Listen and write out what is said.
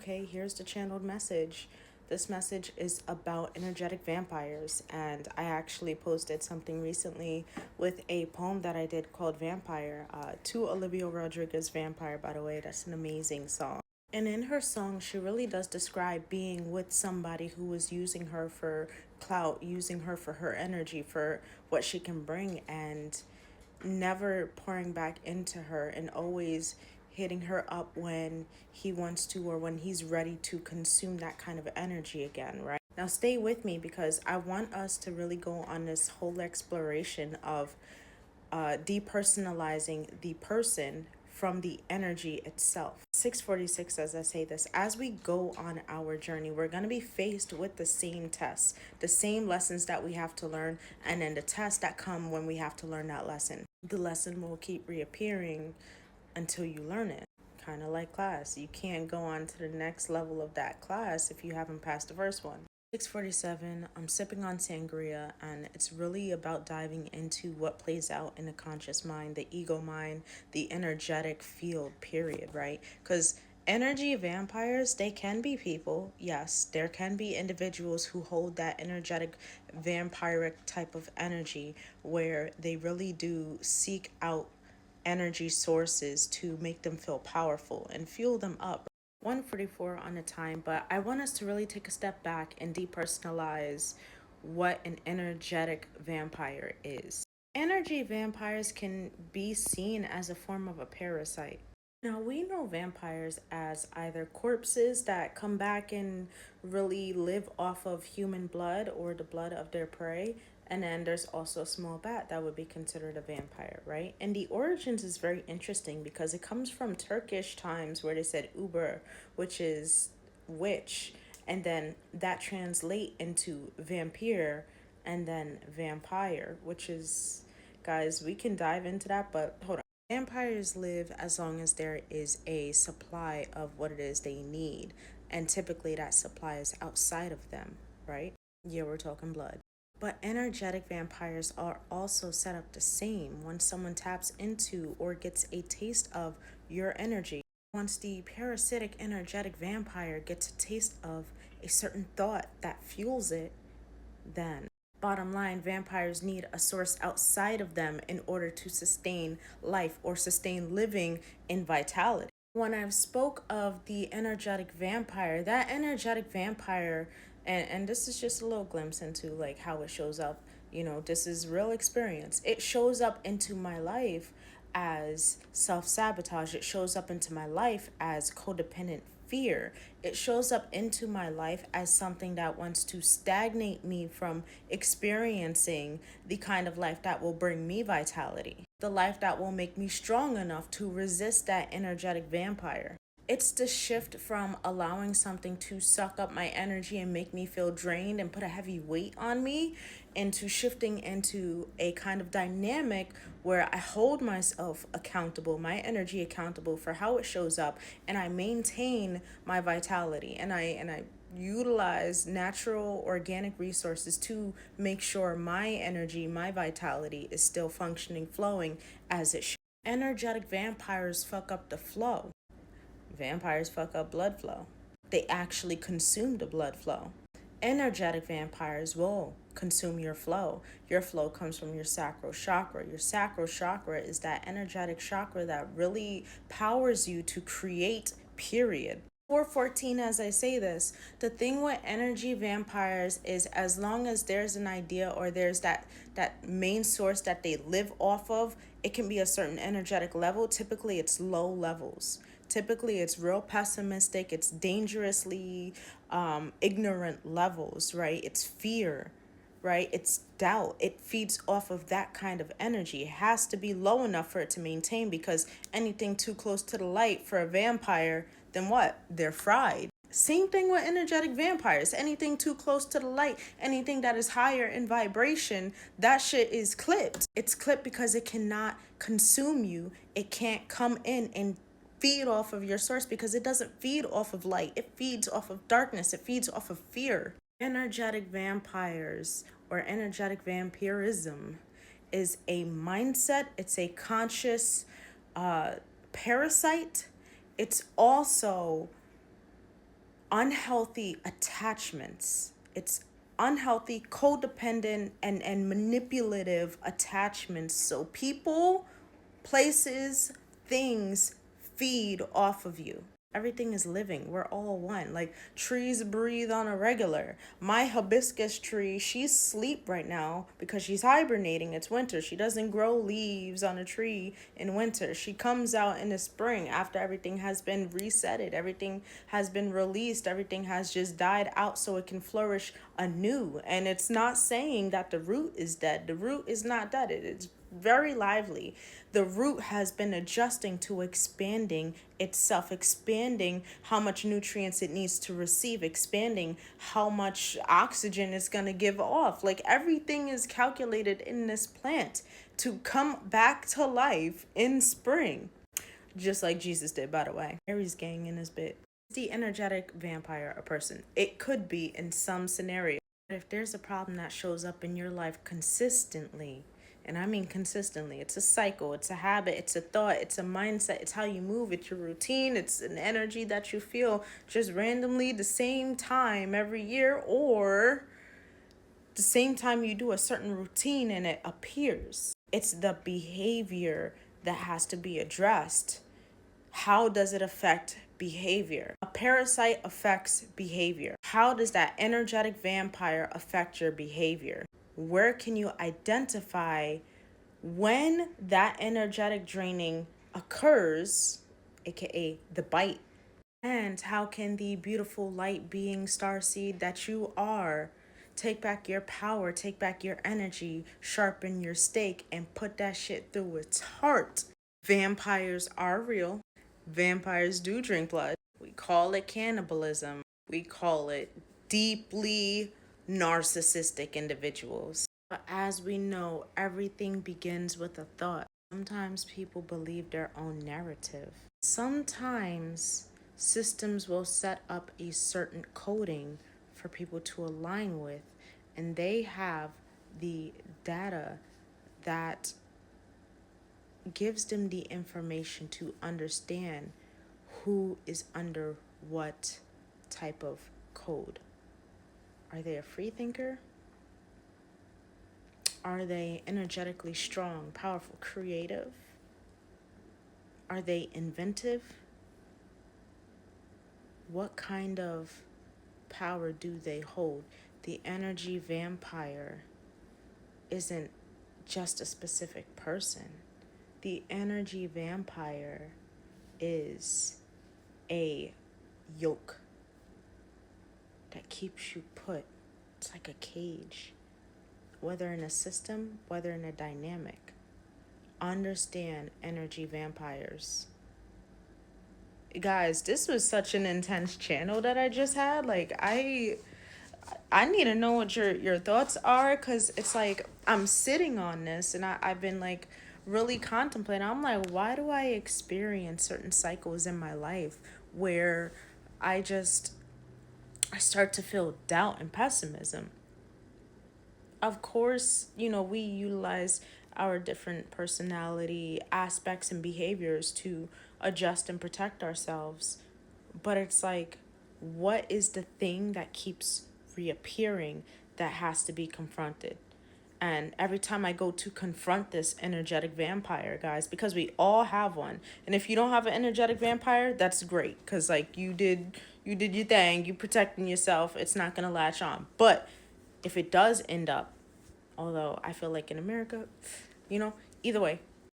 okay, here's the channeled message. This message is about energetic vampires, and I actually posted something recently with a poem that I did called Vampire, to Olivia Rodrigo's Vampire, by the way. That's an amazing song. And in her song, she really does describe being with somebody who was using her for clout, using her for her energy, for what she can bring, and never pouring back into her, and always hitting her up when he wants to or when he's ready to consume that kind of energy again, right? Now, stay with me because I want us to really go on this whole exploration of depersonalizing the person from the energy itself. 646, as I say this, as we go on our journey, we're going to be faced with the same tests, the same lessons that we have to learn, and then the tests that come when we have to learn that lesson. The lesson will keep reappearing until you learn it. Kind of like class. You can't go on to the next level of that class if you haven't passed the first one. 647, I'm sipping on sangria, and it's really about diving into what plays out in the conscious mind, the ego mind, the energetic field, period, right? Because energy vampires, they can be people. Yes, there can be individuals who hold that energetic vampiric type of energy where they really do seek out energy sources to make them feel powerful and fuel them up. 144 on the time, but I want us to really take a step back and depersonalize what an energetic vampire is. Energy vampires can be seen as a form of a parasite. Now, we know vampires as either corpses that come back and really live off of human blood or the blood of their prey. And then there's also a small bat that would be considered a vampire, right? And the origins is very interesting because it comes from Turkish times where they said Uber, which is witch. And then that translate into vampire and then vampire, which is, guys, we can dive into that, but hold on. Vampires live as long as there is a supply of what it is they need. And typically that supply is outside of them, right? Yeah, we're talking blood. But energetic vampires are also set up the same. When someone taps into or gets a taste of your energy, once the parasitic energetic vampire gets a taste of a certain thought that fuels it, then bottom line, vampires need a source outside of them in order to sustain life or sustain living in vitality. When I've spoke of the energetic vampire, that energetic vampire, and this is just a little glimpse into like how it shows up, this is real experience. It shows up into my life as self-sabotage. It shows up into my life as codependent fear. It shows up into my life as something that wants to stagnate me from experiencing the kind of life that will bring me vitality, the life that will make me strong enough to resist that energetic vampire. It's the shift from allowing something to suck up my energy and make me feel drained and put a heavy weight on me into shifting into a kind of dynamic where I hold myself accountable, my energy accountable for how it shows up, and I maintain my vitality, and I utilize natural organic resources to make sure my energy, my vitality is still functioning, flowing as it should. Energetic vampires fuck up the flow. Vampires fuck up blood flow. They actually consume the blood flow. Energetic vampires will consume your flow. Your flow comes from your sacral chakra. Your sacral chakra is that energetic chakra that really powers you to create, period. 414, as I say this, the thing with energy vampires is as long as there's an idea or there's that main source that they live off of, it can be a certain energetic level. Typically it's low levels. Typically it's real pessimistic, it's dangerously ignorant levels, right? It's fear, right? It's doubt. It feeds off of that kind of energy. It has to be low enough for it to maintain, because anything too close to the light for a vampire, then what? They're fried. Same thing with energetic vampires. Anything too close to the light, anything that is higher in vibration, that shit is clipped. It's clipped because it cannot consume you. It can't come in and feed off of your source, because it doesn't feed off of light. It feeds off of darkness. It feeds off of fear. Energetic vampires, or energetic vampirism, is a mindset. It's a conscious parasite. It's also unhealthy attachments. It's unhealthy, codependent, and manipulative attachments. So people, places, things feed off of you. Everything is living. We're all one. Like trees breathe on a regular. My hibiscus tree, she's asleep right now because she's hibernating. It's winter. She doesn't grow leaves on a tree in winter. She comes out in the spring after everything has been resetted. Everything has been released. Everything has just died out so it can flourish anew. And it's not saying that the root is dead. The root is not dead. It's very lively. The root has been adjusting to expanding itself, expanding how much nutrients it needs to receive, expanding how much oxygen it's going to give off. Like everything is calculated in this plant to come back to life in spring, just like Jesus did, by the way. Aries gang in this bit. Is the energetic vampire a person? It could be in some scenario. But if there's a problem that shows up in your life consistently, and I mean consistently, it's a cycle, it's a habit, it's a thought, it's a mindset, it's how you move, it's your routine, it's an energy that you feel just randomly the same time every year, or the same time you do a certain routine and it appears. It's the behavior that has to be addressed. How does it affect behavior? A parasite affects behavior. How does that energetic vampire affect your behavior? Where can you identify when that energetic draining occurs, aka the bite? And how can the beautiful light being starseed that you are take back your power, take back your energy, sharpen your stake, and put that shit through its heart? Vampires are real. Vampires do drink blood. We call it cannibalism. We call it deeply narcissistic individuals. But as we know, everything begins with a thought. Sometimes people believe their own narrative. Sometimes systems will set up a certain coding for people to align with, and they have the data that gives them the information to understand who is under what type of code. Are they a free thinker? Are they energetically strong, powerful, creative? Are they inventive? What kind of power do they hold? The energy vampire isn't just a specific person. The energy vampire is a yoke that keeps you put. It's like a cage, whether in a system, whether in a dynamic. Understand energy vampires. Guys, this was such an intense channel that I just had. Like, I need to know what your thoughts are, because it's like I'm sitting on this and I've been like really contemplating. I'm like, why do I experience certain cycles in my life where I start to feel doubt and pessimism? Of course, we utilize our different personality aspects and behaviors to adjust and protect ourselves. But it's like, what is the thing that keeps reappearing that has to be confronted? And every time I go to confront this energetic vampire, guys, because we all have one. And if you don't have an energetic vampire, that's great. Because, like, you did your thing. You protecting yourself. It's not going to latch on. But if it does end up, although I feel like in America, either way,